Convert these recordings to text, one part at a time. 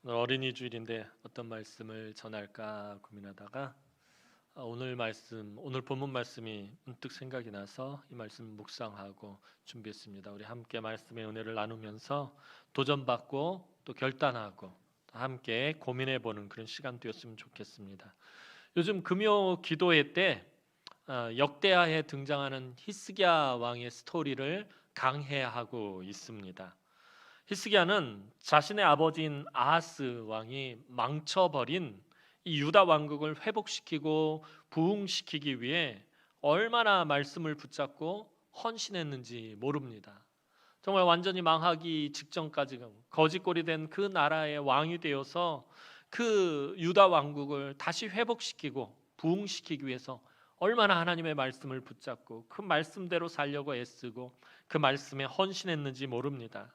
오늘 어린이 주일인데 어떤 말씀을 전할까 고민하다가 오늘 본문 말씀이 문득 생각이 나서 이 말씀 묵상하고 준비했습니다. 우리 함께 말씀의 은혜를 나누면서 도전받고 또 결단하고 또 함께 고민해보는 그런 시간 되었으면 좋겠습니다. 요즘 금요 기도회 때 역대하에 등장하는 히스기야 왕의 스토리를 강해하고 있습니다. 히스기야는 자신의 아버지인 아하스 왕이 망쳐버린 이 유다 왕국을 회복시키고 부흥시키기 위해 얼마나 말씀을 붙잡고 헌신했는지 모릅니다. 정말 완전히 망하기 직전까지 거지꼴이 된 그 나라의 왕이 되어서 그 유다 왕국을 다시 회복시키고 부흥시키기 위해서 얼마나 하나님의 말씀을 붙잡고 그 말씀대로 살려고 애쓰고 그 말씀에 헌신했는지 모릅니다.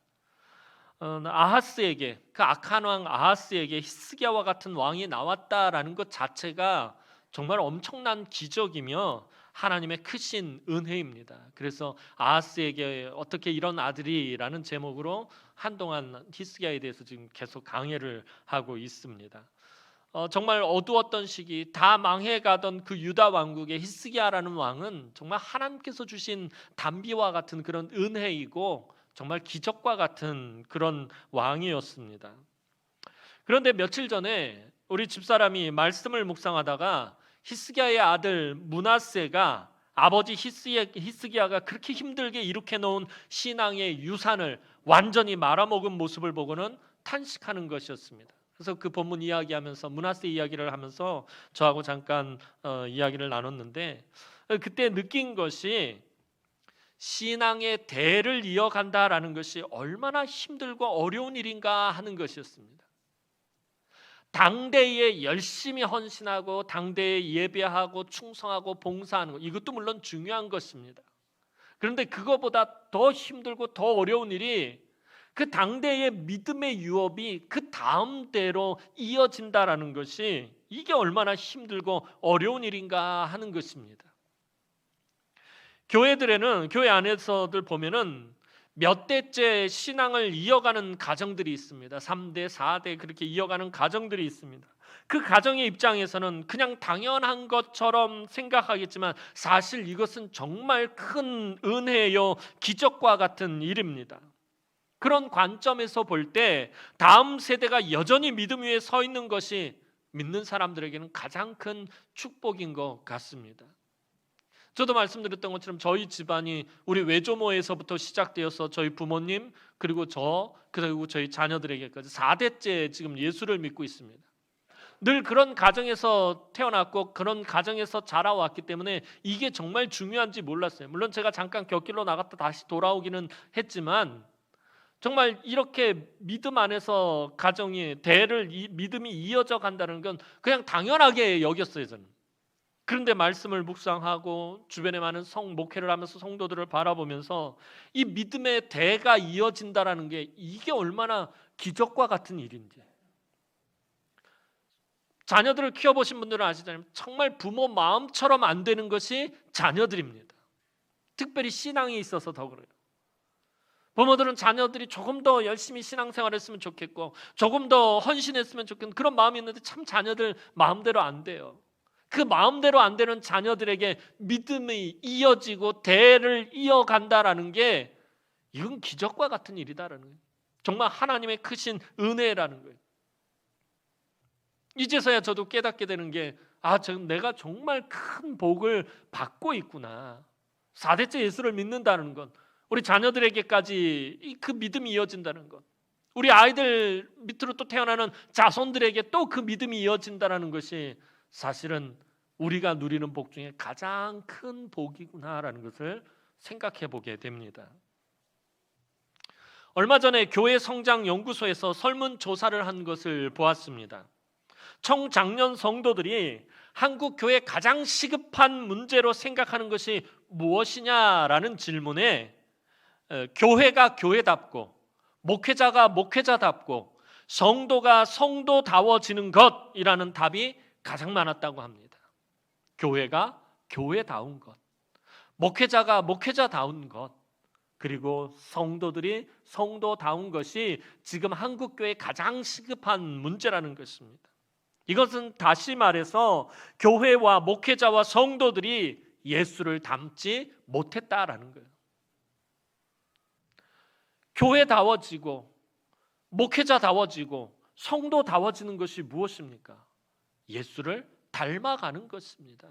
아하스에게, 그 악한 왕 아하스에게 히스기야와 같은 왕이 나왔다라는 것 자체가 정말 엄청난 기적이며 하나님의 크신 은혜입니다. 그래서 아하스에게 어떻게 이런 아들이라는 제목으로 한동안 히스기야에 대해서 지금 계속 강해를 하고 있습니다. 정말 어두웠던 시기, 다 망해가던 그 유다 왕국의 히스기야라는 왕은 정말 하나님께서 주신 단비와 같은 그런 은혜이고 정말 기적과 같은 그런 왕이었습니다. 그런데 며칠 전에 우리 집사람이 말씀을 묵상하다가 히스기야의 아들 므낫세가 아버지 히스기야가 그렇게 힘들게 일으켜 놓은 신앙의 유산을 완전히 말아먹은 모습을 보고는 탄식하는 것이었습니다. 그래서 그 본문 이야기하면서 므낫세 이야기를 하면서 저하고 잠깐 이야기를 나눴는데 그때 느낀 것이 신앙의 대를 이어간다라는 것이 얼마나 힘들고 어려운 일인가 하는 것이었습니다. 당대에 열심히 헌신하고 당대에 예배하고 충성하고 봉사하는 것, 이것도 물론 중요한 것입니다. 그런데 그거보다 더 힘들고 더 어려운 일이 그 당대의 믿음의 유업이 그 다음 대로 이어진다라는 것이 이게 얼마나 힘들고 어려운 일인가 하는 것입니다. 교회들에는 교회 안에서들 보면은 몇 대째 신앙을 이어가는 가정들이 있습니다. 3대, 4대 그렇게 이어가는 가정들이 있습니다. 그 가정의 입장에서는 그냥 당연한 것처럼 생각하겠지만 사실 이것은 정말 큰 은혜요, 기적과 같은 일입니다. 그런 관점에서 볼 때 다음 세대가 여전히 믿음 위에 서 있는 것이 믿는 사람들에게는 가장 큰 축복인 것 같습니다. 저도 말씀드렸던 것처럼 저희 집안이 우리 외조모에서부터 시작되어서 저희 부모님 그리고 그리고 저희 자녀들에게까지 4대째 지금 예수를 믿고 있습니다. 늘 그런 가정에서 태어났고 그런 가정에서 자라왔기 때문에 이게 정말 중요한지 몰랐어요. 물론 제가 잠깐 곁길로 나갔다 다시 돌아오기는 했지만 정말 이렇게 믿음 안에서 가정이 믿음이 이어져 간다는 건 그냥 당연하게 여겼어요, 저는. 그런데 말씀을 묵상하고 주변에 많은 목회를 하면서 성도들을 바라보면서 이 믿음의 대가 이어진다라는 게 이게 얼마나 기적과 같은 일인지. 자녀들을 키워보신 분들은 아시잖아요. 정말 부모 마음처럼 안 되는 것이 자녀들입니다. 특별히 신앙이 있어서 더 그래요. 부모들은 자녀들이 조금 더 열심히 신앙생활했으면 좋겠고 조금 더 헌신했으면 좋겠는 그런 마음이 있는데 참 자녀들 마음대로 안 돼요. 그 마음대로 안 되는 자녀들에게 믿음이 이어지고 대를 이어간다라는 게 이건 기적과 같은 일이다라는 거예요. 정말 하나님의 크신 은혜라는 거예요. 이제서야 저도 깨닫게 되는 게 내가 정말 큰 복을 받고 있구나. 4대째 예수를 믿는다는 건 우리 자녀들에게까지 그 믿음이 이어진다는 것, 우리 아이들 밑으로 또 태어나는 자손들에게 또 그 믿음이 이어진다는 것이 사실은 우리가 누리는 복 중에 가장 큰 복이구나라는 것을 생각해 보게 됩니다. 얼마 전에 교회 성장 연구소에서 설문조사를 한 것을 보았습니다. 청장년 성도들이 한국 교회 가장 시급한 문제로 생각하는 것이 무엇이냐라는 질문에 교회가 교회답고 목회자가 목회자답고 성도가 성도다워지는 것이라는 답이 가장 많았다고 합니다. 교회가 교회다운 것, 목회자가 목회자다운 것, 그리고 성도들이 성도다운 것이 지금 한국교회의 가장 시급한 문제라는 것입니다. 이것은 다시 말해서 교회와 목회자와 성도들이 예수를 닮지 못했다라는 거예요. 교회다워지고 목회자다워지고 성도다워지는 것이 무엇입니까? 예수를 닮아가는 것입니다.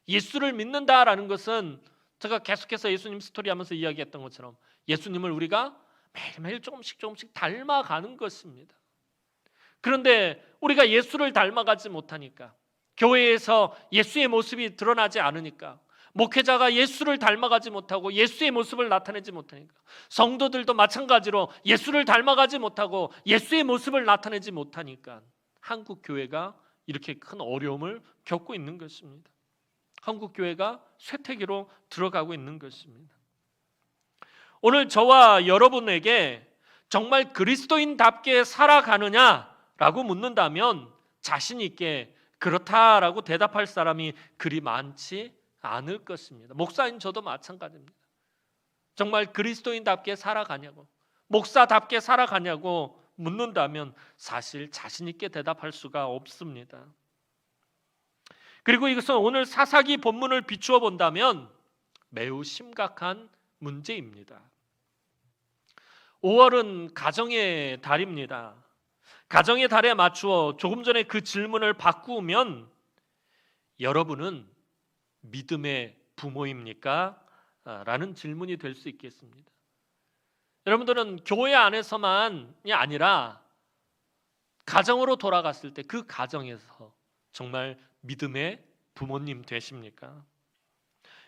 예수를 믿는다라는 것은 제가 계속해서 예수님 스토리 하면서 이야기했던 것처럼 예수님을 우리가 매일매일 조금씩 닮아가는 것입니다. 그런데 우리가 예수를 닮아가지 못하니까, 교회에서 예수의 모습이 드러나지 않으니까, 목회자가 예수를 닮아가지 못하고 예수의 모습을 나타내지 못하니까, 성도들도 마찬가지로 예수를 닮아가지 못하고 예수의 모습을 나타내지 못하니까 한국 교회가 이렇게 큰 어려움을 겪고 있는 것입니다. 한국 교회가 쇠퇴기로 들어가고 있는 것입니다. 오늘 저와 여러분에게 정말 그리스도인답게 살아가느냐라고 묻는다면 자신 있게 그렇다라고 대답할 사람이 그리 많지 않을 것입니다. 목사인 저도 마찬가지입니다. 정말 그리스도인답게 살아가냐고, 목사답게 살아가냐고 묻는다면 사실 자신 있게 대답할 수가 없습니다. 그리고 이것은 오늘 사사기 본문을 비추어 본다면 매우 심각한 문제입니다. 5월은 가정의 달입니다. 가정의 달에 맞추어 조금 전에 그 질문을 바꾸면 여러분은 믿음의 부모입니까? 라는 질문이 될 수 있겠습니다. 여러분들은 교회 안에서만이 아니라 가정으로 돌아갔을 때 그 가정에서 정말 믿음의 부모님 되십니까?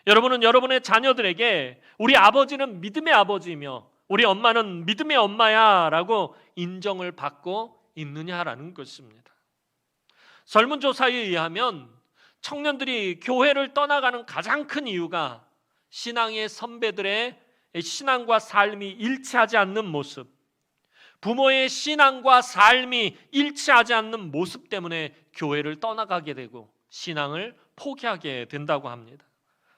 여러분은 여러분의 자녀들에게 우리 아버지는 믿음의 아버지이며 우리 엄마는 믿음의 엄마야 라고 인정을 받고 있느냐라는 것입니다. 설문조사에 의하면 청년들이 교회를 떠나가는 가장 큰 이유가 신앙의 선배들의 신앙과 삶이 일치하지 않는 모습, 부모의 신앙과 삶이 일치하지 않는 모습 때문에 교회를 떠나가게 되고 신앙을 포기하게 된다고 합니다.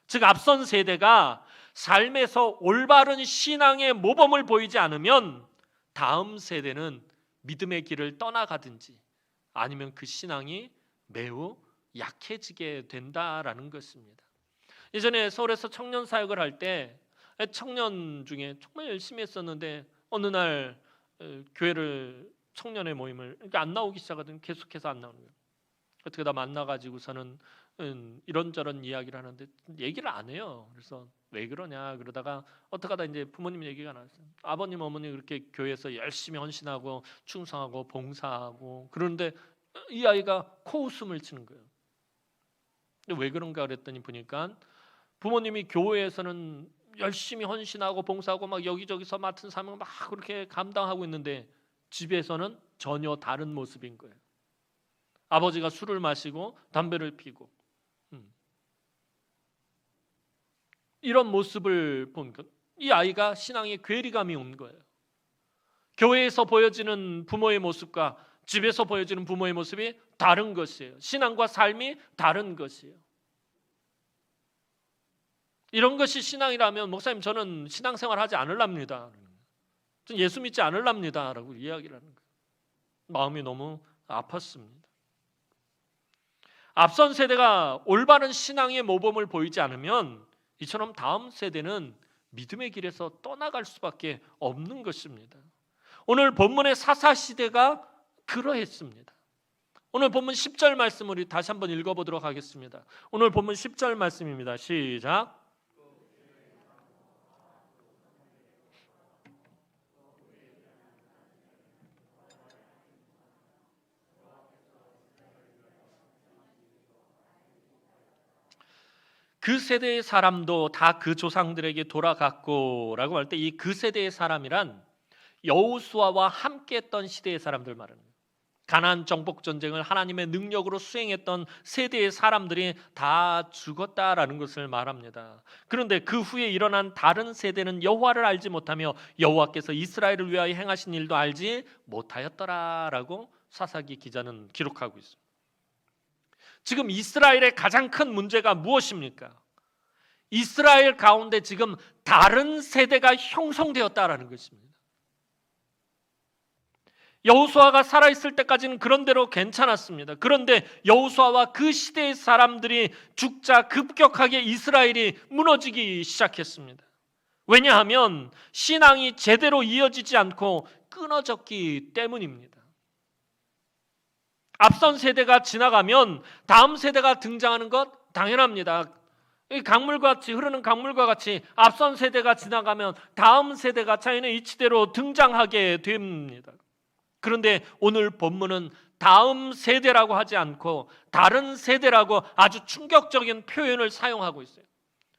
즉 앞선 세대가 삶에서 올바른 신앙의 모범을 보이지 않으면 다음 세대는 믿음의 길을 떠나가든지 아니면 그 신앙이 매우 약해지게 된다라는 것입니다. 예전에 서울에서 청년 사역을 할 때 청년 중에 정말 열심히 했었는데 어느 날 교회를 청년의 모임을 안 나오기 시작하더니 계속해서 안 나오는 거예요. 어떻게 다 만나가지고서는 이런저런 이야기를 하는데 얘기를 안 해요. 그래서 왜 그러냐 그러다가 어떻게 하다 이제 부모님 얘기가 나왔어요. 아버님 어머니 그렇게 교회에서 열심히 헌신하고 충성하고 봉사하고 그런데 이 아이가 코웃음을 치는 거예요. 근데 왜 그런가 그랬더니 보니까 부모님이 교회에서는 열심히 헌신하고 봉사하고 막 여기저기서 맡은 사명을 막 그렇게 감당하고 있는데 집에서는 전혀 다른 모습인 거예요. 아버지가 술을 마시고 담배를 피고 이런 모습을 보니까 이 아이가 신앙에 괴리감이 온 거예요. 교회에서 보여지는 부모의 모습과 집에서 보여지는 부모의 모습이 다른 것이에요. 신앙과 삶이 다른 것이에요. 이런 것이 신앙이라면 목사님 저는 신앙생활 하지 않으랍니다. 저는 예수 믿지 않으랍니다. 라고 이야기를 하는 거예요. 마음이 너무 아팠습니다. 앞선 세대가 올바른 신앙의 모범을 보이지 않으면 이처럼 다음 세대는 믿음의 길에서 떠나갈 수밖에 없는 것입니다. 오늘 본문의 사사시대가 그러했습니다. 오늘 본문 10절 말씀 우리 다시 한번 읽어보도록 하겠습니다. 오늘 본문 10절 말씀입니다. 시작. 그 세대의 사람도 다 그 조상들에게 돌아갔고 라고 할 때 이 그 세대의 사람이란 여호수아와 함께했던 시대의 사람들 말합니다. 가나안 정복 전쟁을 하나님의 능력으로 수행했던 세대의 사람들이 다 죽었다라는 것을 말합니다. 그런데 그 후에 일어난 다른 세대는 여호와를 알지 못하며 여호와께서 이스라엘을 위하여 행하신 일도 알지 못하였더라라고 사사기 기자는 기록하고 있습니다. 지금 이스라엘의 가장 큰 문제가 무엇입니까? 이스라엘 가운데 지금 다른 세대가 형성되었다라는 것입니다. 여호수아가 살아있을 때까지는 그런대로 괜찮았습니다. 그런데 여호수아와 그 시대의 사람들이 죽자 급격하게 이스라엘이 무너지기 시작했습니다. 왜냐하면 신앙이 제대로 이어지지 않고 끊어졌기 때문입니다. 앞선 세대가 지나가면 다음 세대가 등장하는 것 당연합니다. 강물같이 흐르는 강물과 같이 앞선 세대가 지나가면 다음 세대가 자연의 이치대로 등장하게 됩니다. 그런데 오늘 본문은 다음 세대라고 하지 않고 다른 세대라고 아주 충격적인 표현을 사용하고 있어요.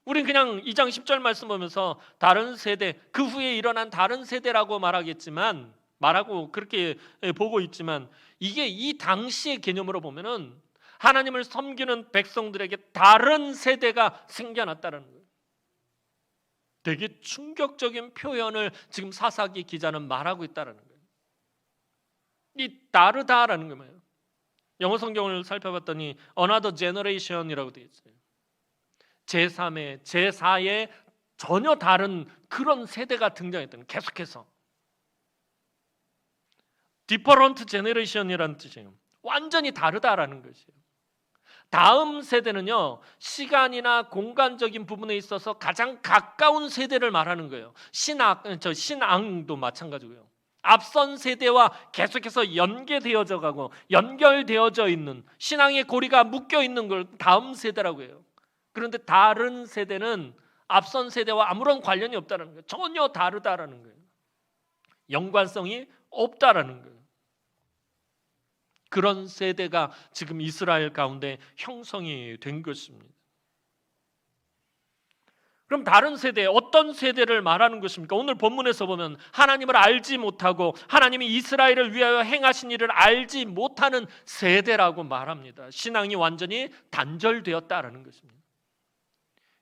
우린 그냥 2장 10절 말씀 보면서 다른 세대, 그 후에 일어난 다른 세대라고 말하고 그렇게 보고 있지만, 이게 이 당시의 개념으로 보면은 하나님을 섬기는 백성들에게 다른 세대가 생겨났다는 거예요. 되게 충격적인 표현을 지금 사사기 기자는 말하고 있다는 거예요. 이 다르다라는 게 뭐예요? 영어 성경을 살펴봤더니 another generation이라고 되어 있어요. 제3의, 제4의 전혀 다른 그런 세대가 등장했다는, 계속해서 different generation이라는 뜻이에요. 완전히 다르다라는 것이에요. 다음 세대는요, 시간이나 공간적인 부분에 있어서 가장 가까운 세대를 말하는 거예요. 신앙도 마찬가지고요. 앞선 세대와 계속해서 연계되어져 가고 연결되어져 있는, 신앙의 고리가 묶여 있는 걸 다음 세대라고 해요. 그런데 다른 세대는 앞선 세대와 아무런 관련이 없다는 거예요. 전혀 다르다라는 거예요. 연관성이 없다라는 거예요. 그런 세대가 지금 이스라엘 가운데 형성이 된 것입니다. 그럼 다른 세대, 어떤 세대를 말하는 것입니까? 오늘 본문에서 보면 하나님을 알지 못하고 하나님이 이스라엘을 위하여 행하신 일을 알지 못하는 세대라고 말합니다. 신앙이 완전히 단절되었다라는 것입니다.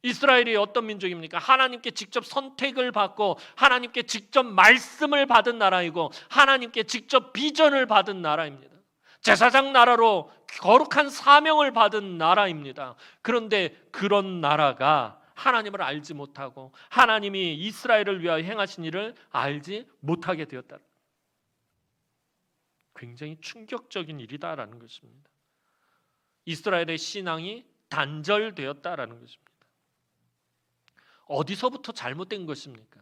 이스라엘이 어떤 민족입니까? 하나님께 직접 선택을 받고 하나님께 직접 말씀을 받은 나라이고 하나님께 직접 비전을 받은 나라입니다. 제사장 나라로 거룩한 사명을 받은 나라입니다. 그런데 그런 나라가 하나님을 알지 못하고 하나님이 이스라엘을 위하여 행하신 일을 알지 못하게 되었다. 굉장히 충격적인 일이다라는 것입니다. 이스라엘의 신앙이 단절되었다라는 것입니다. 어디서부터 잘못된 것입니까?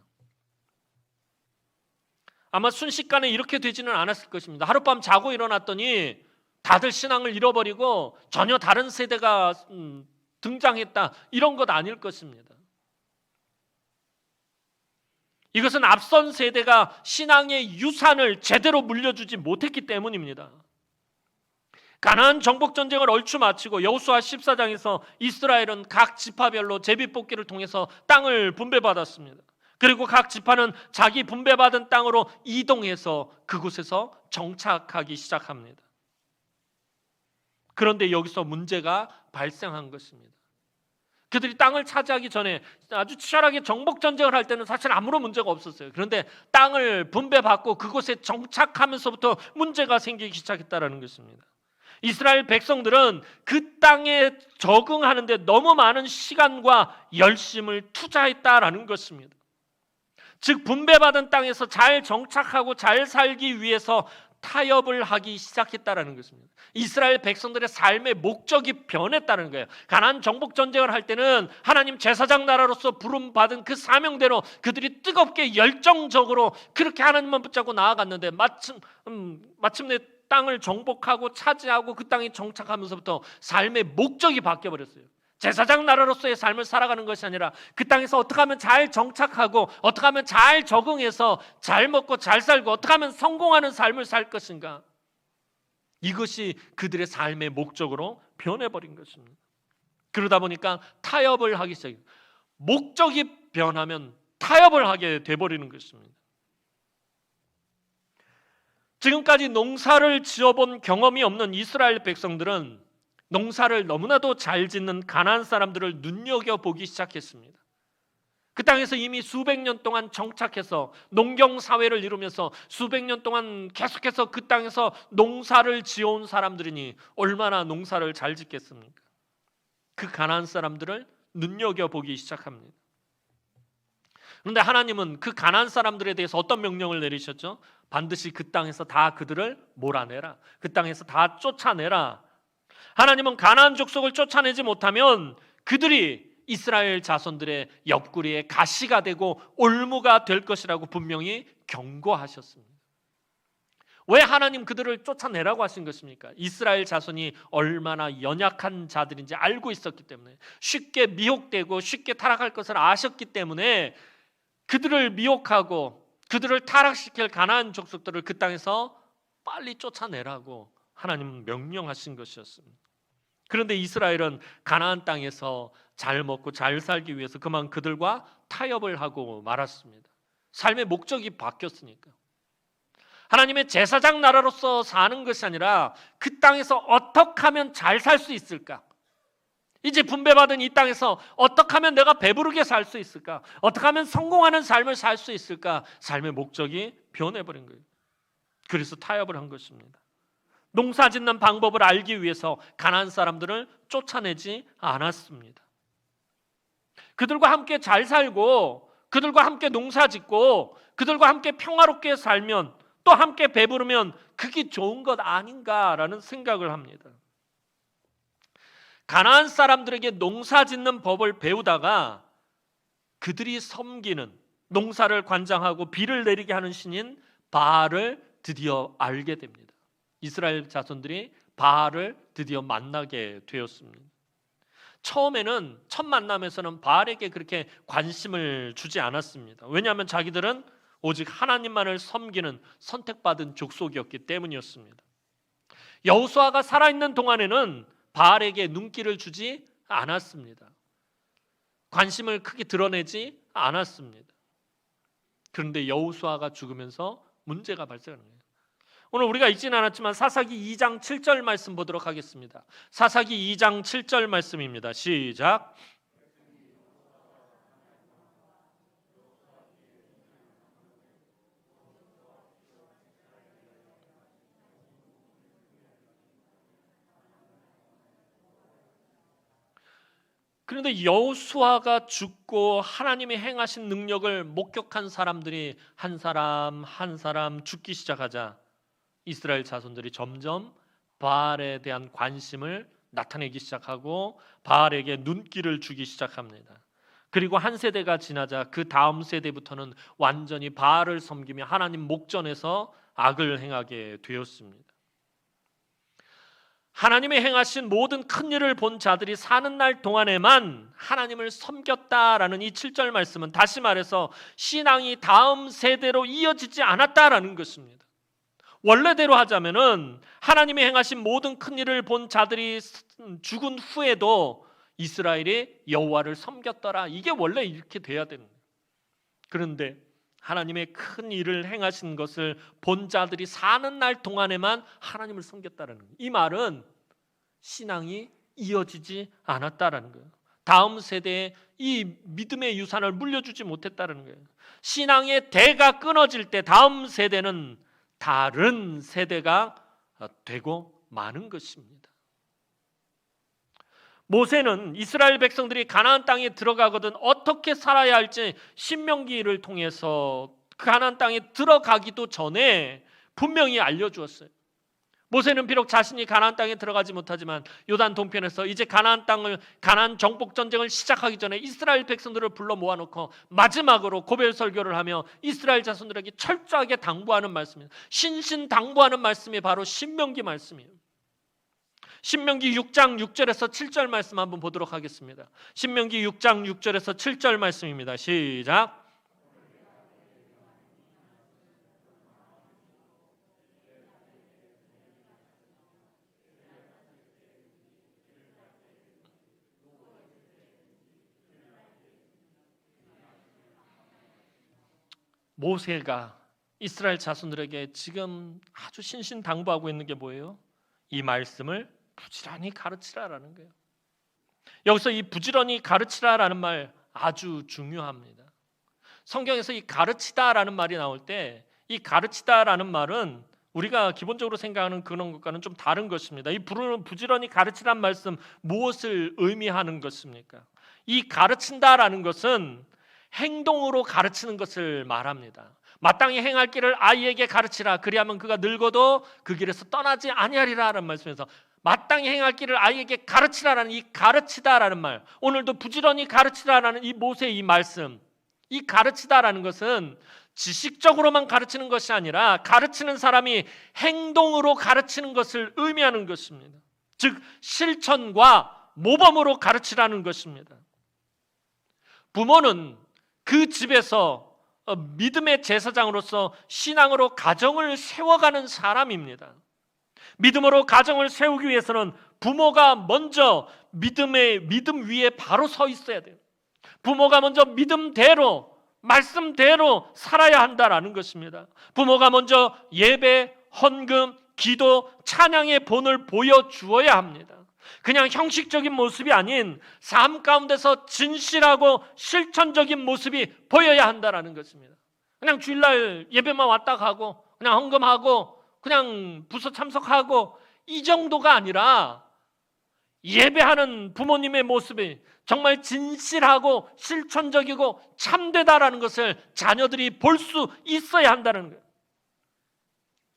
아마 순식간에 이렇게 되지는 않았을 것입니다. 하룻밤 자고 일어났더니 다들 신앙을 잃어버리고 전혀 다른 세대가 등장했다, 이런 것 아닐 것입니다. 이것은 앞선 세대가 신앙의 유산을 제대로 물려주지 못했기 때문입니다. 가나안 정복 전쟁을 얼추 마치고 여호수아 14장에서 이스라엘은 각 지파별로 제비뽑기를 통해서 땅을 분배받았습니다. 그리고 각 지파는 자기 분배받은 땅으로 이동해서 그곳에서 정착하기 시작합니다. 그런데 여기서 문제가 발생한 것입니다. 그들이 땅을 차지하기 전에 아주 치열하게 정복 전쟁을 할 때는 사실 아무런 문제가 없었어요. 그런데 땅을 분배받고 그곳에 정착하면서부터 문제가 생기기 시작했다는 것입니다. 이스라엘 백성들은 그 땅에 적응하는데 너무 많은 시간과 열심을 투자했다라는 것입니다. 즉 분배받은 땅에서 잘 정착하고 잘 살기 위해서 타협을 하기 시작했다라는 것입니다. 이스라엘 백성들의 삶의 목적이 변했다는 거예요. 가나안 정복 전쟁을 할 때는 하나님 제사장 나라로서 부름받은 그 사명대로 그들이 뜨겁게 열정적으로 그렇게 하나님만 붙잡고 나아갔는데 마침내 땅을 정복하고 차지하고 그 땅에 정착하면서부터 삶의 목적이 바뀌어버렸어요. 제사장 나라로서의 삶을 살아가는 것이 아니라 그 땅에서 어떻게 하면 잘 정착하고 어떻게 하면 잘 적응해서 잘 먹고 잘 살고 어떻게 하면 성공하는 삶을 살 것인가, 이것이 그들의 삶의 목적으로 변해버린 것입니다. 그러다 보니까 타협을 하기 시작해요. 목적이 변하면 타협을 하게 돼버리는 것입니다. 지금까지 농사를 지어본 경험이 없는 이스라엘 백성들은 농사를 너무나도 잘 짓는 가나안 사람들을 눈여겨보기 시작했습니다. 그 땅에서 이미 수백 년 동안 정착해서 농경사회를 이루면서 수백 년 동안 계속해서 그 땅에서 농사를 지어온 사람들이니 얼마나 농사를 잘 짓겠습니까? 그 가나안 사람들을 눈여겨보기 시작합니다. 그런데 하나님은 그 가나안 사람들에 대해서 어떤 명령을 내리셨죠? 반드시 그 땅에서 다 그들을 몰아내라. 그 땅에서 다 쫓아내라. 하나님은 가나안 족속을 쫓아내지 못하면 그들이 이스라엘 자손들의 옆구리에 가시가 되고 올무가 될 것이라고 분명히 경고하셨습니다. 왜 하나님 그들을 쫓아내라고 하신 것입니까? 이스라엘 자손이 얼마나 연약한 자들인지 알고 있었기 때문에, 쉽게 미혹되고 쉽게 타락할 것을 아셨기 때문에 그들을 미혹하고 그들을 타락시킬 가나안 족속들을 그 땅에서 빨리 쫓아내라고 하나님은 명령하신 것이었습니다. 그런데 이스라엘은 가나안 땅에서 잘 먹고 잘 살기 위해서 그만 그들과 타협을 하고 말았습니다. 삶의 목적이 바뀌었으니까. 하나님의 제사장 나라로서 사는 것이 아니라 그 땅에서 어떻게 하면 잘 살 수 있을까? 이제 분배받은 이 땅에서 어떻게 하면 내가 배부르게 살 수 있을까? 어떻게 하면 성공하는 삶을 살 수 있을까? 삶의 목적이 변해버린 거예요. 그래서 타협을 한 것입니다. 농사 짓는 방법을 알기 위해서 가나안 사람들을 쫓아내지 않았습니다. 그들과 함께 잘 살고 그들과 함께 농사 짓고 그들과 함께 평화롭게 살면 또 함께 배부르면 그게 좋은 것 아닌가라는 생각을 합니다. 가나안 사람들에게 농사 짓는 법을 배우다가 그들이 섬기는, 농사를 관장하고 비를 내리게 하는 신인 바알을 드디어 알게 됩니다. 이스라엘 자손들이 바알을 드디어 만나게 되었습니다. 처음에는 첫 만남에서는 바알에게 그렇게 관심을 주지 않았습니다. 왜냐하면 자기들은 오직 하나님만을 섬기는 선택받은 족속이었기 때문이었습니다. 여호수아가 살아있는 동안에는 바알에게 눈길을 주지 않았습니다. 관심을 크게 드러내지 않았습니다. 그런데 여호수아가 죽으면서 문제가 발생하는 거예요. 오늘 우리가 읽지는 않았지만 사사기 2장 7절 말씀 보도록 하겠습니다. 사사기 2장 7절 말씀입니다. 시작. 그런데 여호수아가 죽고 하나님이 행하신 능력을 목격한 사람들이 한 사람 한 사람 죽기 시작하자 이스라엘 자손들이 점점 바알에 대한 관심을 나타내기 시작하고 바알에게 눈길을 주기 시작합니다. 그리고 한 세대가 지나자 그 다음 세대부터는 완전히 바알을 섬기며 하나님 목전에서 악을 행하게 되었습니다. 하나님이 행하신 모든 큰 일을 본 자들이 사는 날 동안에만 하나님을 섬겼다라는 이 7절 말씀은 다시 말해서 신앙이 다음 세대로 이어지지 않았다라는 것입니다. 원래대로 하자면은 하나님이 행하신 모든 큰 일을 본 자들이 죽은 후에도 이스라엘이 여호와를 섬겼더라. 이게 원래 이렇게 돼야 되는 거예요. 그런데 하나님의 큰 일을 행하신 것을 본 자들이 사는 날 동안에만 하나님을 섬겼다라는 거예요. 이 말은 신앙이 이어지지 않았다라는 거예요. 다음 세대에 이 믿음의 유산을 물려주지 못했다는 거예요. 신앙의 대가 끊어질 때 다음 세대는 다른 세대가 되고 마는 것입니다. 모세는 이스라엘 백성들이 가나안 땅에 들어가거든 어떻게 살아야 할지 신명기를 통해서 가나안 땅에 들어가기도 전에 분명히 알려주었어요. 모세는 비록 자신이 가나안 땅에 들어가지 못하지만 요단 동편에서 이제 가나안 정복 전쟁을 시작하기 전에 이스라엘 백성들을 불러 모아놓고 마지막으로 고별 설교를 하며 이스라엘 자손들에게 철저하게 당부하는 말씀입니다. 신신당부하는 말씀이 바로 신명기 말씀이에요. 신명기 6장 6절에서 7절 말씀 한번 보도록 하겠습니다. 신명기 6장 6절에서 7절 말씀입니다. 시작. 모세가 이스라엘 자손들에게 지금 아주 신신당부하고 있는 게 뭐예요? 이 말씀을 부지런히 가르치라라는 거예요. 여기서 이 부지런히 가르치라라는 말 아주 중요합니다. 성경에서 이 가르치다라는 말이 나올 때 이 가르치다라는 말은 우리가 기본적으로 생각하는 그런 것과는 좀 다른 것입니다. 이 부지런히 가르치라는 말씀 무엇을 의미하는 것입니까? 이 가르친다라는 것은 행동으로 가르치는 것을 말합니다. 마땅히 행할 길을 아이에게 가르치라. 그리하면 그가 늙어도 그 길에서 떠나지 아니하리라라는 말씀에서 마땅히 행할 길을 아이에게 가르치라라는 이 가르치다라는 말, 오늘도 부지런히 가르치라라는 이 모세의 이 말씀, 이 가르치다라는 것은 지식적으로만 가르치는 것이 아니라 가르치는 사람이 행동으로 가르치는 것을 의미하는 것입니다. 즉 실천과 모범으로 가르치라는 것입니다. 부모는 그 집에서 믿음의 제사장으로서 신앙으로 가정을 세워가는 사람입니다. 믿음으로 가정을 세우기 위해서는 부모가 먼저 믿음 위에 바로 서 있어야 돼요. 부모가 먼저 믿음대로 말씀대로 살아야 한다라는 것입니다. 부모가 먼저 예배, 헌금, 기도, 찬양의 본을 보여주어야 합니다. 그냥 형식적인 모습이 아닌 삶 가운데서 진실하고 실천적인 모습이 보여야 한다라는 것입니다. 그냥 주일날 예배만 왔다 가고 그냥 헌금하고 그냥 부서 참석하고 이 정도가 아니라 예배하는 부모님의 모습이 정말 진실하고 실천적이고 참되다라는 것을 자녀들이 볼 수 있어야 한다는 거예요.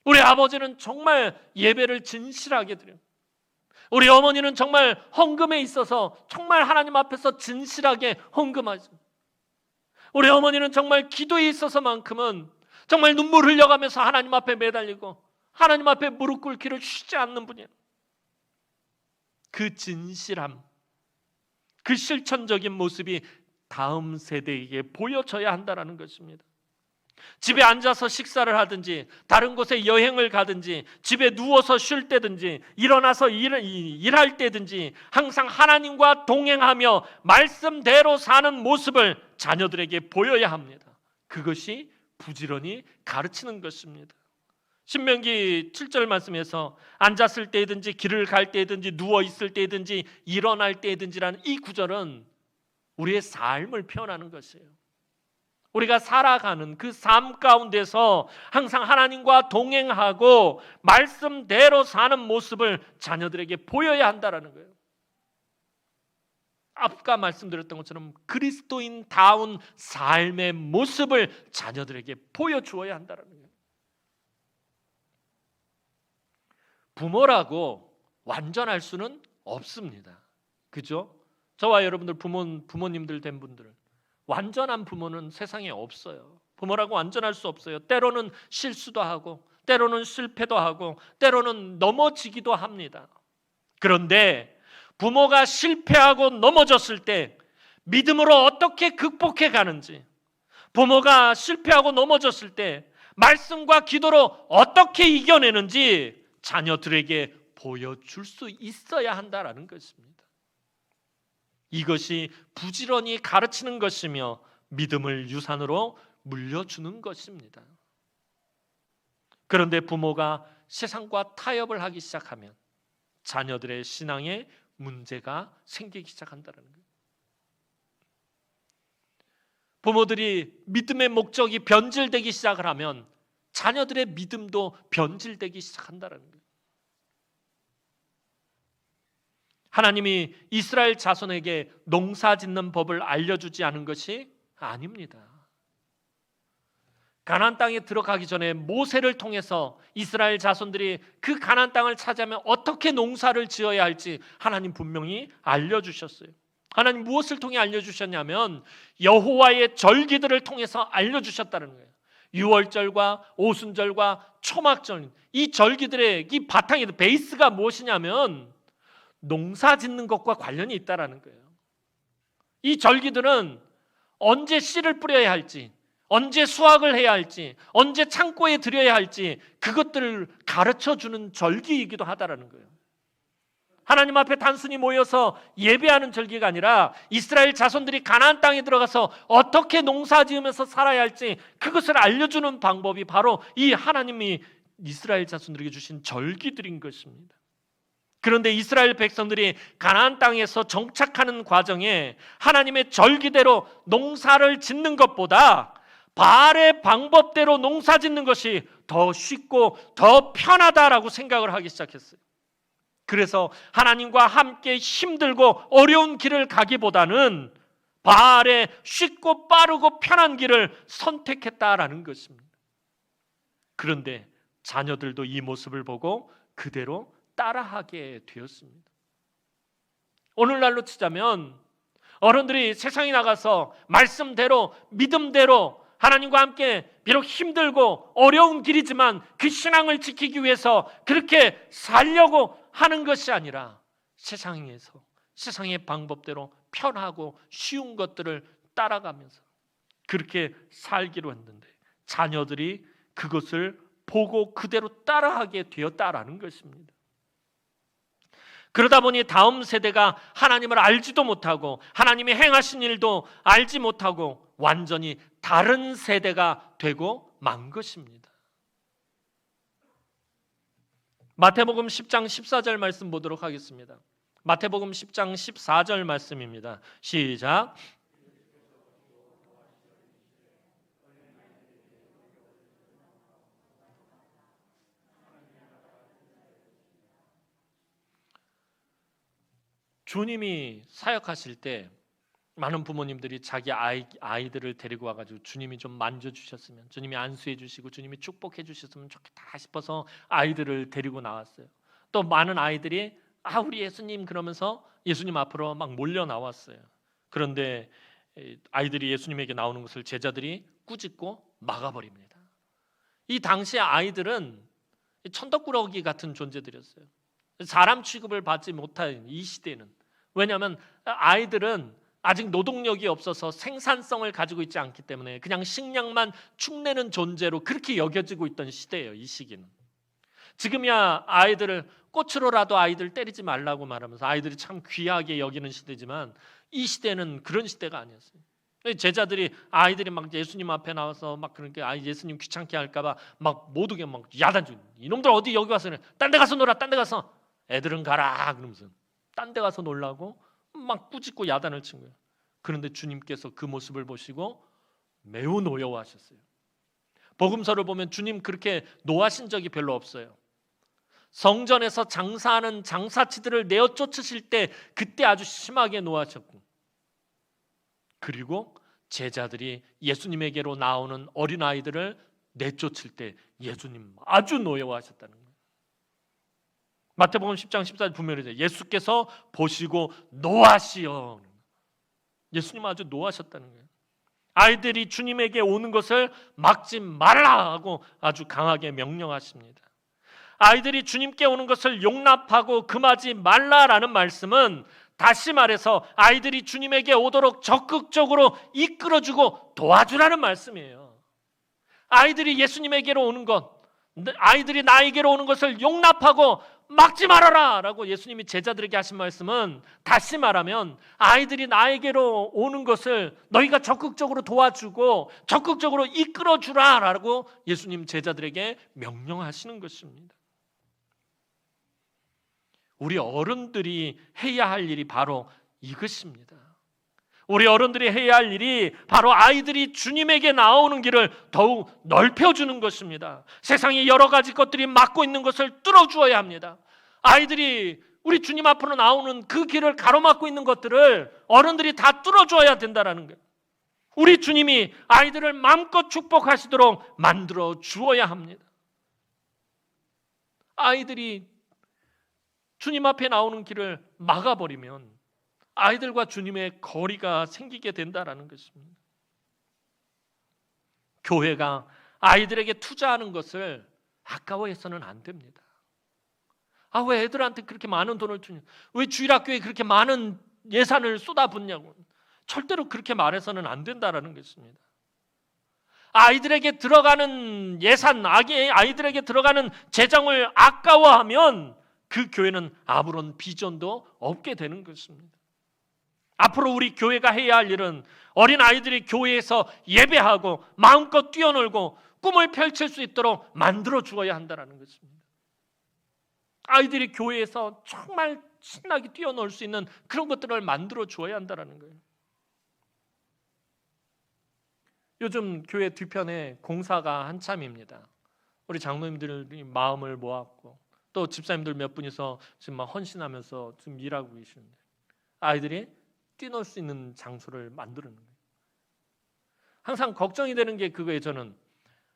우리 아버지는 정말 예배를 진실하게 드려요. 우리 어머니는 정말 헌금에 있어서 정말 하나님 앞에서 진실하게 헌금하죠. 우리 어머니는 정말 기도에 있어서만큼은 정말 눈물 흘려가면서 하나님 앞에 매달리고 하나님 앞에 무릎 꿇기를 쉬지 않는 분이에요. 그 진실함, 그 실천적인 모습이 다음 세대에게 보여져야 한다는 것입니다. 집에 앉아서 식사를 하든지 다른 곳에 여행을 가든지 집에 누워서 쉴 때든지 일어나서 일할 때든지 항상 하나님과 동행하며 말씀대로 사는 모습을 자녀들에게 보여야 합니다. 그것이 부지런히 가르치는 것입니다. 신명기 7절 말씀에서 앉았을 때든지 길을 갈 때든지 누워 있을 때든지 일어날 때든지라는 이 구절은 우리의 삶을 표현하는 것이에요. 우리가 살아가는 그 삶 가운데서 항상 하나님과 동행하고 말씀대로 사는 모습을 자녀들에게 보여야 한다는 거예요. 아까 말씀드렸던 것처럼 그리스도인다운 삶의 모습을 자녀들에게 보여주어야 한다는 거예요. 부모라고 완전할 수는 없습니다. 그죠? 저와 여러분들 부모님들 된 분들은 완전한 부모는 세상에 없어요. 부모라고 완전할 수 없어요. 때로는 실수도 하고 때로는 실패도 하고 때로는 넘어지기도 합니다. 그런데 부모가 실패하고 넘어졌을 때 믿음으로 어떻게 극복해 가는지, 부모가 실패하고 넘어졌을 때 말씀과 기도로 어떻게 이겨내는지 자녀들에게 보여줄 수 있어야 한다는 것입니다. 이것이 부지런히 가르치는 것이며 믿음을 유산으로 물려주는 것입니다. 그런데 부모가 세상과 타협을 하기 시작하면 자녀들의 신앙에 문제가 생기기 시작한다는 거예요. 부모들이 믿음의 목적이 변질되기 시작을 하면 자녀들의 믿음도 변질되기 시작한다는 거예요. 하나님이 이스라엘 자손에게 농사 짓는 법을 알려주지 않은 것이 아닙니다. 가나안 땅에 들어가기 전에 모세를 통해서 이스라엘 자손들이 그 가나안 땅을 차지하면 어떻게 농사를 지어야 할지 하나님 분명히 알려주셨어요. 하나님 무엇을 통해 알려주셨냐면 여호와의 절기들을 통해서 알려주셨다는 거예요. 유월절과 오순절과 초막절, 이 절기들의 이 바탕에 베이스가 무엇이냐면 농사 짓는 것과 관련이 있다는 거예요. 이 절기들은 언제 씨를 뿌려야 할지, 언제 수확을 해야 할지, 언제 창고에 들여야 할지 그것들을 가르쳐주는 절기이기도 하다는 거예요. 하나님 앞에 단순히 모여서 예배하는 절기가 아니라 이스라엘 자손들이 가나안 땅에 들어가서 어떻게 농사 지으면서 살아야 할지 그것을 알려주는 방법이 바로 이 하나님이 이스라엘 자손들에게 주신 절기들인 것입니다. 그런데 이스라엘 백성들이 가나안 땅에서 정착하는 과정에 하나님의 절기대로 농사를 짓는 것보다 바알의 방법대로 농사 짓는 것이 더 쉽고 더 편하다라고 생각을 하기 시작했어요. 그래서 하나님과 함께 힘들고 어려운 길을 가기보다는 바알의 쉽고 빠르고 편한 길을 선택했다라는 것입니다. 그런데 자녀들도 이 모습을 보고 그대로 따라하게 되었습니다. 오늘날로 치자면 어른들이 세상에 나가서 말씀대로 믿음대로 하나님과 함께 비록 힘들고 어려운 길이지만 그 신앙을 지키기 위해서 그렇게 살려고 하는 것이 아니라 세상에서 세상의 방법대로 편하고 쉬운 것들을 따라가면서 그렇게 살기로 했는데 자녀들이 그것을 보고 그대로 따라하게 되었다라는 것입니다. 그러다 보니 다음 세대가 하나님을 알지도 못하고 하나님이 행하신 일도 알지 못하고 완전히 다른 세대가 되고 만 것입니다. 마태복음 10장 14절 말씀 보도록 하겠습니다. 마태복음 10장 14절 말씀입니다. 시작. 주님이 사역하실 때 많은 부모님들이 자기 아이들을 데리고 와가지고 주님이 좀 만져주셨으면, 주님이 안수해 주시고 주님이 축복해 주셨으면 좋겠다 싶어서 아이들을 데리고 나왔어요. 또 많은 아이들이 우리 예수님 그러면서 예수님 앞으로 막 몰려 나왔어요. 그런데 아이들이 예수님에게 나오는 것을 제자들이 꾸짖고 막아버립니다. 이 당시의 아이들은 천덕꾸러기 같은 존재들이었어요. 사람 취급을 받지 못한 이 시대는, 왜냐하면 아이들은 아직 노동력이 없어서 생산성을 가지고 있지 않기 때문에 그냥 식량만 축내는 존재로 그렇게 여겨지고 있던 시대예요. 이 시기는. 지금이야 아이들을 꽃으로라도 아이들 때리지 말라고 말하면서 아이들이 참 귀하게 여기는 시대지만 이 시대는 그런 시대가 아니었어요. 제자들이 아이들이 막 예수님 앞에 나와서 막 그렇게 예수님 귀찮게 할까봐 막 모두게 막 야단주, 이놈들 어디 여기 와서 딴 데 가서 놀아, 딴 데 가서. 애들은 가라 그러면서 딴 데 가서 놀라고 막 꾸짖고 야단을 친 거예요. 그런데 주님께서 그 모습을 보시고 매우 노여워하셨어요. 복음서를 보면 주님 그렇게 노하신 적이 별로 없어요. 성전에서 장사하는 장사치들을 내어 쫓으실 때 그때 아주 심하게 노하셨고, 그리고 제자들이 예수님에게로 나오는 어린아이들을 내쫓을 때 예수님 아주 노여워하셨다는 거예요. 마태복음 10장 14절 분명히 예수께서 보시고 노하시어. 예수님 아주 노하셨다는 거예요. 아이들이 주님에게 오는 것을 막지 말라 하고 아주 강하게 명령하십니다. 아이들이 주님께 오는 것을 용납하고 금하지 말라라는 말씀은 다시 말해서 아이들이 주님에게 오도록 적극적으로 이끌어주고 도와주라는 말씀이에요. 아이들이 예수님에게로 오는 것, 아이들이 나에게로 오는 것을 용납하고 막지 말아라 라고 예수님이 제자들에게 하신 말씀은 다시 말하면 아이들이 나에게로 오는 것을 너희가 적극적으로 도와주고 적극적으로 이끌어주라 라고 예수님 제자들에게 명령하시는 것입니다. 우리 어른들이 해야 할 일이 바로 이것입니다. 우리 어른들이 해야 할 일이 바로 아이들이 주님에게 나오는 길을 더욱 넓혀주는 것입니다. 세상에 여러 가지 것들이 막고 있는 것을 뚫어주어야 합니다. 아이들이 우리 주님 앞으로 나오는 그 길을 가로막고 있는 것들을 어른들이 다 뚫어줘야 된다는 거예요. 우리 주님이 아이들을 마음껏 축복하시도록 만들어 주어야 합니다. 아이들이 주님 앞에 나오는 길을 막아버리면 아이들과 주님의 거리가 생기게 된다는 것입니다. 교회가 아이들에게 투자하는 것을 아까워해서는 안 됩니다. 왜 애들한테 그렇게 많은 돈을 주냐? 왜 주일학교에 그렇게 많은 예산을 쏟아붓냐고. 절대로 그렇게 말해서는 안 된다는 것입니다. 아이들에게 들어가는 예산, 아이들에게 들어가는 재정을 아까워하면 그 교회는 아무런 비전도 없게 되는 것입니다. 앞으로 우리 교회가 해야 할 일은 어린 아이들이 교회에서 예배하고 마음껏 뛰어놀고 꿈을 펼칠 수 있도록 만들어 주어야 한다는 것입니다. 아이들이 교회에서 정말 신나게 뛰어놀 수 있는 그런 것들을 만들어 주어야 한다는 거예요. 요즘 교회 뒤편에 공사가 한참입니다. 우리 장로님들이 마음을 모았고 또 집사님들 몇 분이서 지금 막 헌신하면서 지금 일하고 계시는데 아이들이 뛰놀 수 있는 장소를 만드는 거예요. 항상 걱정이 되는 게 그거예요. 저는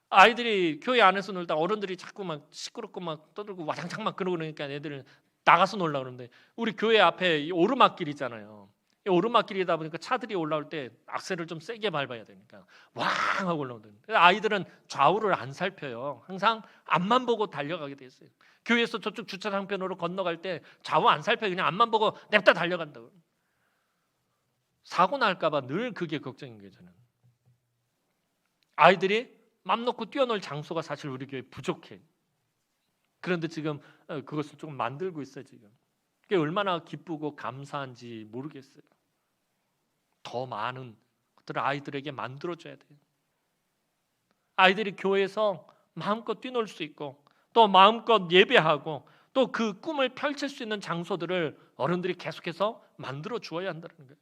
아이들이 교회 안에서 놀다 어른들이 자꾸 막 시끄럽고 막 떠들고 와장창 막 그러니까 애들은 나가서 놀라 그러는데, 우리 교회 앞에 이 오르막길이잖아요. 이 오르막길이다 보니까 차들이 올라올 때 악셀을 좀 세게 밟아야 되니까 왕 하고 올라오거든요. 아이들은 좌우를 안 살펴요. 항상 앞만 보고 달려가게 돼 있어요. 교회에서 저쪽 주차장편으로 건너갈 때 좌우 안 살펴요. 그냥 앞만 보고 냅다 달려간다고. 사고 날까 봐 늘 그게 걱정인 거예요. 저는 아이들이 맘 놓고 뛰어놀 장소가 사실 우리 교회 부족해. 그런데 지금 그것을 조금 만들고 있어요. 지금 그게 얼마나 기쁘고 감사한지 모르겠어요. 더 많은 것들을 아이들에게 만들어줘야 돼요. 아이들이 교회에서 마음껏 뛰놀 수 있고 또 마음껏 예배하고 또 그 꿈을 펼칠 수 있는 장소들을 어른들이 계속해서 만들어 주어야 한다는 거예요.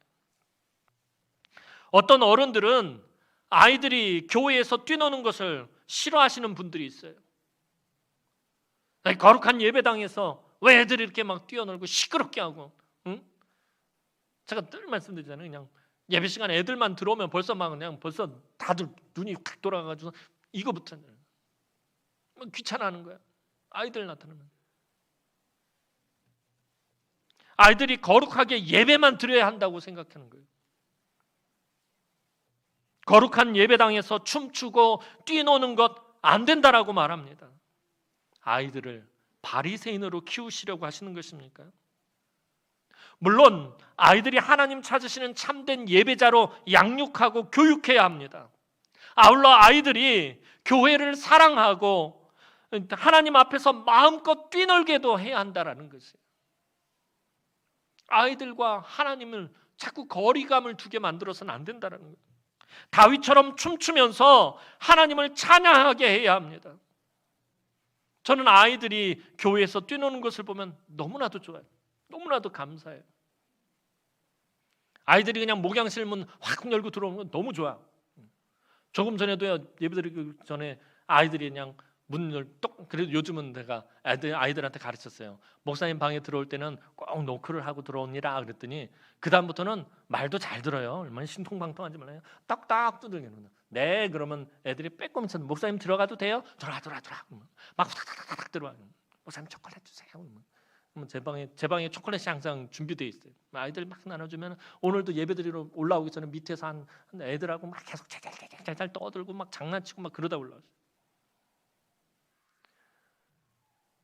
어떤 어른들은 아이들이 교회에서 뛰노는 것을 싫어하시는 분들이 있어요. 거룩한 예배당에서 왜 애들이 이렇게 막 뛰어놀고 시끄럽게 하고, 응? 제가 늘 말씀드리잖아요. 그냥 예배 시간에 애들만 들어오면 벌써 다들 눈이 확 돌아가가지고 이거부터 귀찮아하는 거야. 아이들 나타나면 아이들이 거룩하게 예배만 드려야 한다고 생각하는 거예요. 거룩한 예배당에서 춤추고 뛰노는 것 안 된다라고 말합니다. 아이들을 바리새인으로 키우시려고 하시는 것입니까? 물론 아이들이 하나님 찾으시는 참된 예배자로 양육하고 교육해야 합니다. 아울러 아이들이 교회를 사랑하고 하나님 앞에서 마음껏 뛰놀게도 해야 한다라는 것이에요. 아이들과 하나님을 자꾸 거리감을 두게 만들어서는 안 된다는 거예요. 다윗처럼 춤추면서 하나님을 찬양하게 해야 합니다. 저는 아이들이 교회에서 뛰노는 것을 보면 너무나도 좋아요. 너무나도 감사해요. 아이들이 그냥 목양실 문 확 열고 들어오는 건 너무 좋아. 조금 전에도요, 예배드리기 전에 아이들이 그냥 문을 똑, 그래도 요즘은 내가 아이들한테 가르쳤어요. 목사님 방에 들어올 때는 꼭 노크를 하고 들어오니라 그랬더니 그 다음부터는 말도 잘 들어요. 얼마나 신통방통한지 몰라요. 딱딱 두들기는. 네, 그러면 애들이 빼꼼해서 목사님 들어가도 돼요? 들어와. 막 후다닥 들어와요. 목사님 초콜릿 주세요. 제 방에 초콜릿이 항상 준비되어 있어요. 아이들 막 나눠주면 오늘도 예배드리러 올라오기 전에 밑에서 한 애들하고 막 계속 잘 떠들고 막 장난치고 막 그러다 올라왔어요.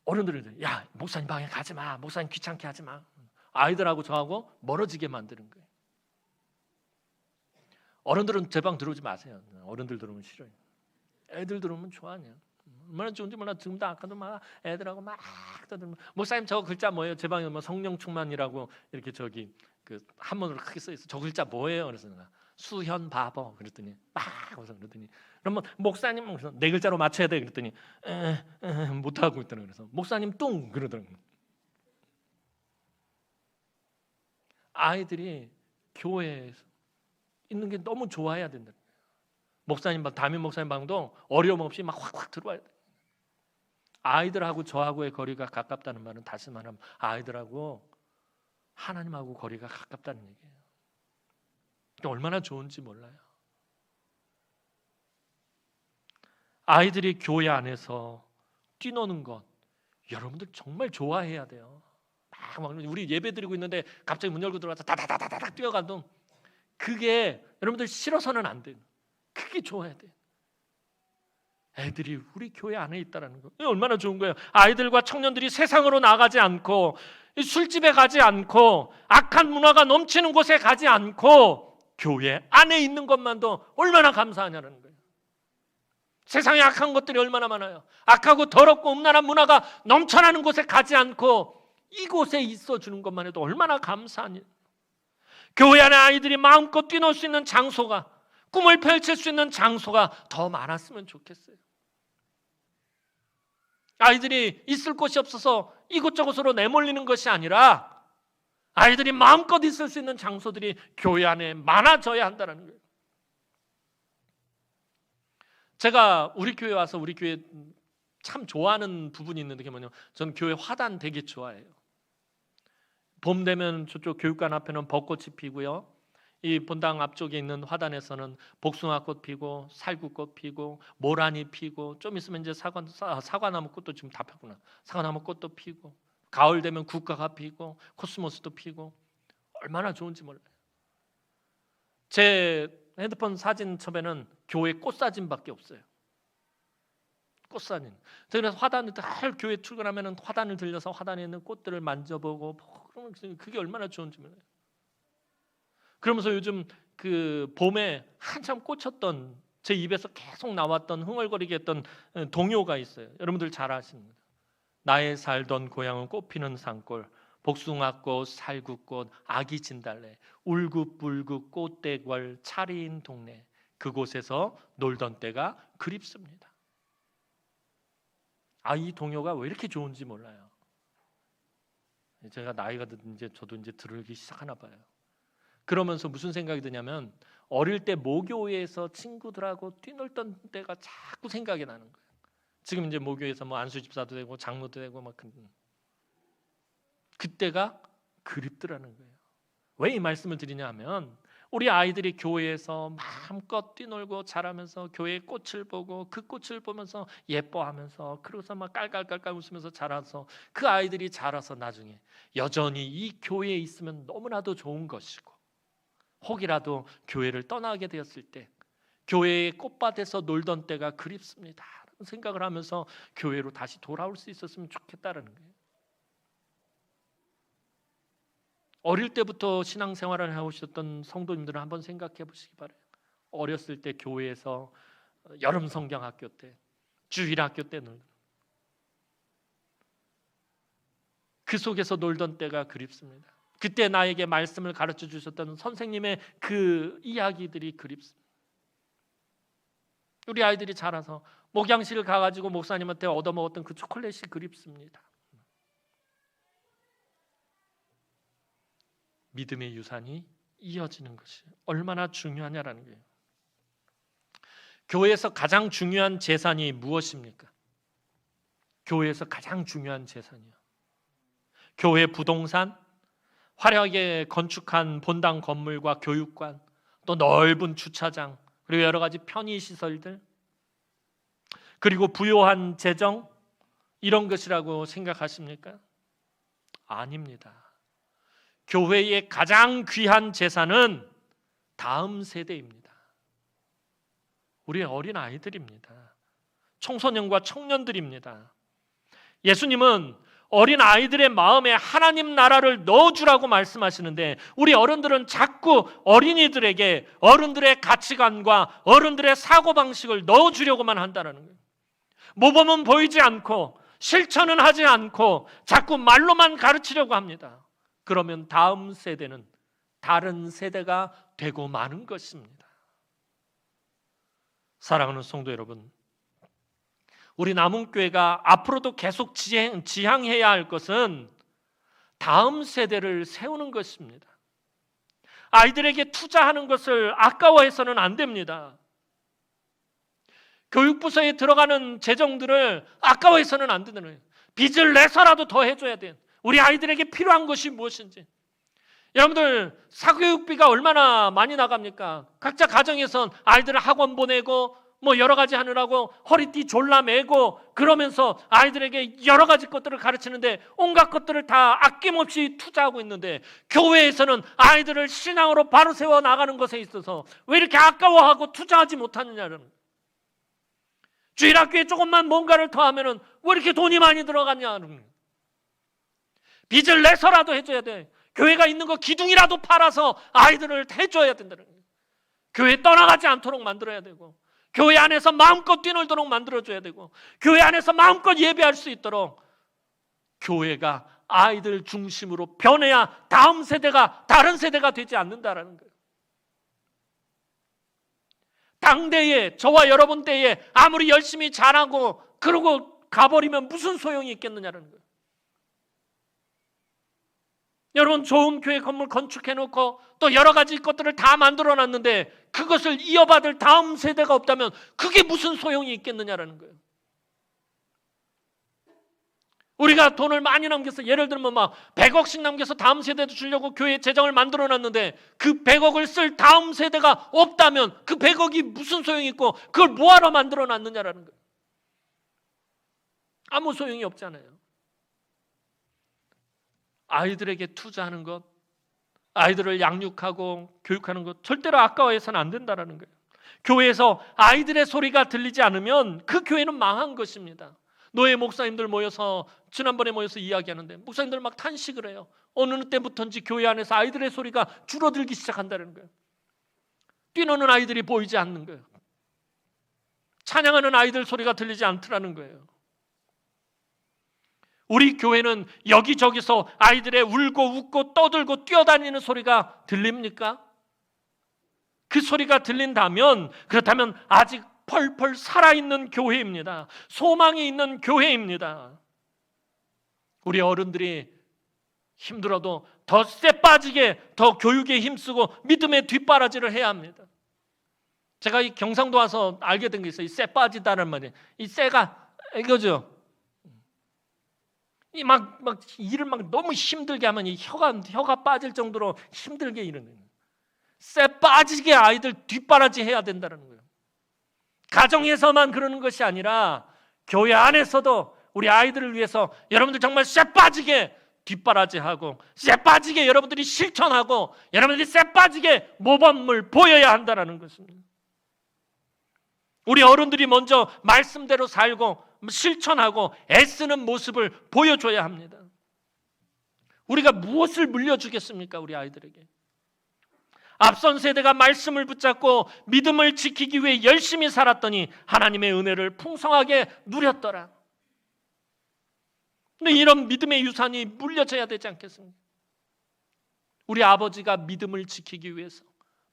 어른들은 야, 목사님 방에 가지 마. 목사님 귀찮게 하지 마. 아이들하고 저하고 멀어지게 만드는 거예요. 어른들은 제 방 들어오지 마세요. 어른들 들어오면 싫어요. 애들 들어오면 좋아하냐. 얼마나 좋은지 몰라. 지금도 아까도 막 애들하고 막 떠들면 목사님 저 글자 뭐예요? 제 방에 뭐 성령 충만이라고 이렇게 저기 그 한문으로 크게 써 있어. 저 글자 뭐예요? 그래서 내가 수현 바보 그랬더니 막 웃어. 그랬더니 그러면 목사님 네 글자로 맞춰야 돼. 그랬더니 못 하고 있더라고요. 그래서 목사님 뚱 그러더라고요. 아이들이 교회에서 있는 게 너무 좋아해야 된다. 목사님 방, 담임 목사님 방도 어려움 없이 막 확 들어와야 돼. 아이들하고 저하고의 거리가 가깝다는 말은 다시 말하면 아이들하고 하나님하고 거리가 가깝다는 얘기예요. 얼마나 좋은지 몰라요. 아이들이 교회 안에서 뛰노는 것 여러분들 정말 좋아해야 돼요. 막 우리 예배 드리고 있는데 갑자기 문 열고 들어가서 다다다다닥 뛰어가도 그게 여러분들 싫어서는 안 돼요. 그게 좋아야 돼요. 애들이 우리 교회 안에 있다는 거 얼마나 좋은 거예요. 아이들과 청년들이 세상으로 나가지 않고 술집에 가지 않고 악한 문화가 넘치는 곳에 가지 않고 교회 안에 있는 것만도 얼마나 감사하냐는 거예요. 세상에 악한 것들이 얼마나 많아요. 악하고 더럽고 음란한 문화가 넘쳐나는 곳에 가지 않고 이곳에 있어주는 것만 해도 얼마나 감사하냐. 교회 안에 아이들이 마음껏 뛰놀 수 있는 장소가, 꿈을 펼칠 수 있는 장소가 더 많았으면 좋겠어요. 아이들이 있을 곳이 없어서 이곳저곳으로 내몰리는 것이 아니라 아이들이 마음껏 있을 수 있는 장소들이 교회 안에 많아져야 한다는 거예요. 제가 우리 교회 와서 우리 교회 참 좋아하는 부분이 있는데 그게 뭐냐면 저는 교회 화단 되게 좋아해요. 봄 되면 저쪽 교육관 앞에는 벚꽃이 피고요. 이 본당 앞쪽에 있는 화단에서는 복숭아꽃 피고 살구꽃 피고 모란이 피고 좀 있으면 이제 사과나무 꽃도 지금 다 폈구나. 사과나무 꽃도 피고 가을 되면 국화가 피고 코스모스도 피고 얼마나 좋은지 몰라요. 제 핸드폰 사진첩에는 교회 꽃사진밖에 없어요. 꽃사진. 그래서 화단을 늘 교회 출근하면 화단을 들려서 화단에 있는 꽃들을 만져보고 그러면 그게 얼마나 좋은지 몰라요. 그러면서 요즘 그 봄에 한참 꽂혔던 제 입에서 계속 나왔던 흥얼거리게 했던 동요가 있어요. 여러분들 잘 아십니다. 나의 살던 고향은 꽃피는 산골, 복숭아꽃, 살구꽃, 아기 진달래, 울긋불긋 꽃대궐 차리인 동네, 그곳에서 놀던 때가 그립습니다. 이 동요가 왜 이렇게 좋은지 몰라요. 제가 나이가 이제 저도 이제 들으기 시작하나 봐요. 그러면서 무슨 생각이 드냐면 어릴 때 모교회에서 친구들하고 뛰놀던 때가 자꾸 생각이 나는 거예요. 지금 이제 모교에서 뭐 안수집사도 되고 장로도 되고 막 그때가 그립더라는 거예요. 왜 이 말씀을 드리냐면 우리 아이들이 교회에서 마음껏 뛰놀고 자라면서 교회의 꽃을 보고 그 꽃을 보면서 예뻐하면서 그러고서 막 깔깔깔깔 웃으면서 자라서 그 아이들이 자라서 나중에 여전히 이 교회에 있으면 너무나도 좋은 것이고 혹이라도 교회를 떠나게 되었을 때 교회의 꽃밭에서 놀던 때가 그립습니다. 생각을 하면서 교회로 다시 돌아올 수 있었으면 좋겠다라는 거예요. 어릴 때부터 신앙생활을 해오셨던 성도님들은 한번 생각해 보시기 바라요. 어렸을 때 교회에서 여름 성경학교 때, 주일학교 때 놀던 그 속에서 놀던 때가 그립습니다. 그때 나에게 말씀을 가르쳐 주셨던 선생님의 그 이야기들이 그립습니다. 우리 아이들이 자라서 목양실을 가가지고 목사님한테 얻어먹었던 그 초콜릿이 그립습니다. 믿음의 유산이 이어지는 것이 얼마나 중요하냐라는 거예요. 교회에서 가장 중요한 재산이 무엇입니까? 교회에서 가장 중요한 재산이요. 교회 부동산, 화려하게 건축한 본당 건물과 교육관, 또 넓은 주차장, 그리고 여러 가지 편의시설들, 그리고 부요한 재정, 이런 것이라고 생각하십니까? 아닙니다. 교회의 가장 귀한 재산은 다음 세대입니다. 우리의 어린 아이들입니다. 청소년과 청년들입니다. 예수님은 어린 아이들의 마음에 하나님 나라를 넣어주라고 말씀하시는데 우리 어른들은 자꾸 어린이들에게 어른들의 가치관과 어른들의 사고방식을 넣어주려고만 한다는 거예요. 모범은 보이지 않고 실천은 하지 않고 자꾸 말로만 가르치려고 합니다. 그러면 다음 세대는 다른 세대가 되고 마는 것입니다. 사랑하는 성도 여러분, 우리 남은교회가 앞으로도 계속 지향해야 할 것은 다음 세대를 세우는 것입니다. 아이들에게 투자하는 것을 아까워해서는 안 됩니다. 교육부서에 들어가는 재정들을 아까워해서는 안 되는 거예요. 빚을 내서라도 더 해줘야 돼요. 우리 아이들에게 필요한 것이 무엇인지. 여러분들 사교육비가 얼마나 많이 나갑니까? 각자 가정에선 아이들을 학원 보내고 뭐 여러 가지 하느라고 허리띠 졸라매고 그러면서 아이들에게 여러 가지 것들을 가르치는데 온갖 것들을 다 아낌없이 투자하고 있는데 교회에서는 아이들을 신앙으로 바로 세워 나가는 것에 있어서 왜 이렇게 아까워하고 투자하지 못하느냐는. 주일학교에 조금만 뭔가를 더하면은 왜 이렇게 돈이 많이 들어갔냐는. 빚을 내서라도 해줘야 돼. 교회가 있는 거 기둥이라도 팔아서 아이들을 해줘야 된다는 거예요. 교회 떠나가지 않도록 만들어야 되고 교회 안에서 마음껏 뛰놀도록 만들어줘야 되고 교회 안에서 마음껏 예배할 수 있도록 교회가 아이들 중심으로 변해야 다음 세대가 다른 세대가 되지 않는다라는 거예요. 당대에 저와 여러분 때에 아무리 열심히 잘하고 그러고 가버리면 무슨 소용이 있겠느냐는 거예요. 여러분 좋은 교회 건물 건축해놓고 또 여러 가지 것들을 다 만들어놨는데 그것을 이어받을 다음 세대가 없다면 그게 무슨 소용이 있겠느냐라는 거예요. 우리가 돈을 많이 남겨서 예를 들면 막 100억씩 남겨서 다음 세대도 주려고 교회 재정을 만들어 놨는데 그 100억을 쓸 다음 세대가 없다면 그 100억이 무슨 소용이 있고 그걸 뭐하러 만들어 놨느냐라는 거예요. 아무 소용이 없잖아요. 아이들에게 투자하는 것, 아이들을 양육하고 교육하는 것 절대로 아까워해서는 안 된다는 거예요. 교회에서 아이들의 소리가 들리지 않으면 그 교회는 망한 것입니다. 노예 목사님들 모여서 지난번에 모여서 이야기하는데 목사님들 막 탄식을 해요. 어느 때부터인지 교회 안에서 아이들의 소리가 줄어들기 시작한다는 거예요. 뛰노는 아이들이 보이지 않는 거예요. 찬양하는 아이들 소리가 들리지 않더라는 거예요. 우리 교회는 여기저기서 아이들의 울고 웃고 떠들고 뛰어다니는 소리가 들립니까? 그 소리가 들린다면, 그렇다면 아직 펄펄 살아있는 교회입니다. 소망이 있는 교회입니다. 우리 어른들이 힘들어도 더 쎄 빠지게 더 교육에 힘쓰고 믿음의 뒷바라지를 해야 합니다. 제가 이 경상도 와서 알게 된 게 있어요. 이 쎄 빠지다는 말이에요. 이 쎄가 이거죠. 이 막 일을 막 너무 힘들게 하면 이 혀가 빠질 정도로 힘들게 일하는 거예요. 쎄 빠지게 아이들 뒷바라지 해야 된다는 거예요. 가정에서만 그러는 것이 아니라 교회 안에서도 우리 아이들을 위해서 여러분들 정말 쎄 빠지게 뒷바라지하고 쎄 빠지게 여러분들이 실천하고 여러분들이 쎄 빠지게 모범을 보여야 한다는 것입니다. 우리 어른들이 먼저 말씀대로 살고 실천하고 애쓰는 모습을 보여줘야 합니다. 우리가 무엇을 물려주겠습니까? 우리 아이들에게. 앞선 세대가 말씀을 붙잡고 믿음을 지키기 위해 열심히 살았더니 하나님의 은혜를 풍성하게 누렸더라. 근데 이런 믿음의 유산이 물려져야 되지 않겠습니까? 우리 아버지가 믿음을 지키기 위해서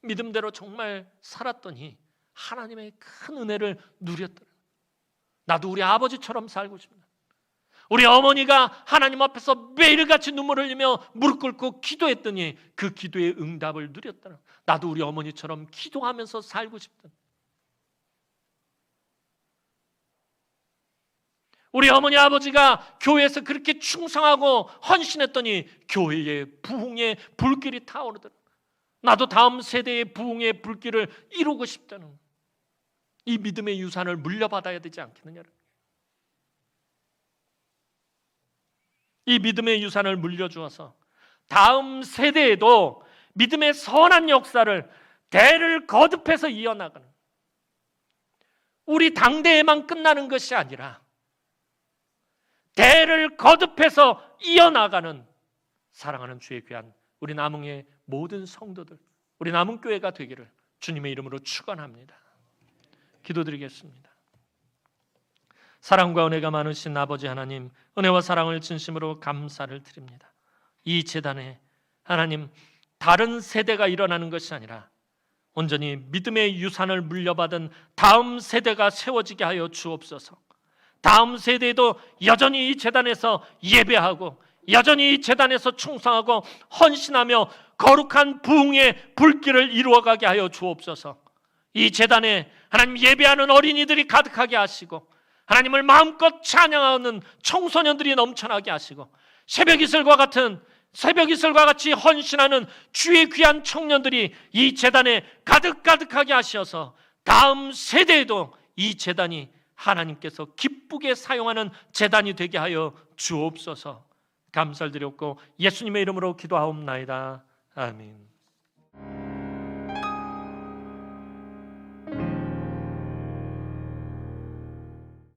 믿음대로 정말 살았더니 하나님의 큰 은혜를 누렸더라. 나도 우리 아버지처럼 살고 싶다. 우리 어머니가 하나님 앞에서 매일같이 눈물을 흘리며 무릎 꿇고 기도했더니 그 기도의 응답을 누렸다. 나도 우리 어머니처럼 기도하면서 살고 싶다. 우리 어머니 아버지가 교회에서 그렇게 충성하고 헌신했더니 교회의 부흥의 불길이 타오르더라. 나도 다음 세대의 부흥의 불길을 이루고 싶다는 이 믿음의 유산을 물려받아야 되지 않겠느냐. 이 믿음의 유산을 물려주어서 다음 세대에도 믿음의 선한 역사를 대를 거듭해서 이어나가는, 우리 당대에만 끝나는 것이 아니라 대를 거듭해서 이어나가는 사랑하는 주의 귀한 우리 남흥의 모든 성도들, 우리 남흥교회가 되기를 주님의 이름으로 축원합니다. 기도드리겠습니다. 사랑과 은혜가 많으신 아버지 하나님, 은혜와 사랑을 진심으로 감사를 드립니다. 이 재단에 하나님, 다른 세대가 일어나는 것이 아니라 온전히 믿음의 유산을 물려받은 다음 세대가 세워지게 하여 주옵소서. 다음 세대도 여전히 이 재단에서 예배하고 여전히 이 재단에서 충성하고 헌신하며 거룩한 부흥의 불길을 이루어가게 하여 주옵소서. 이 재단에 하나님 예배하는 어린이들이 가득하게 하시고 하나님을 마음껏 찬양하는 청소년들이 넘쳐나게 하시고 새벽 이슬과 같이 헌신하는 주의 귀한 청년들이 이 재단에 가득하게 하셔서 다음 세대에도 이 재단이 하나님께서 기쁘게 사용하는 재단이 되게 하여 주옵소서. 감사를 드렸고 예수님의 이름으로 기도하옵나이다. 아멘.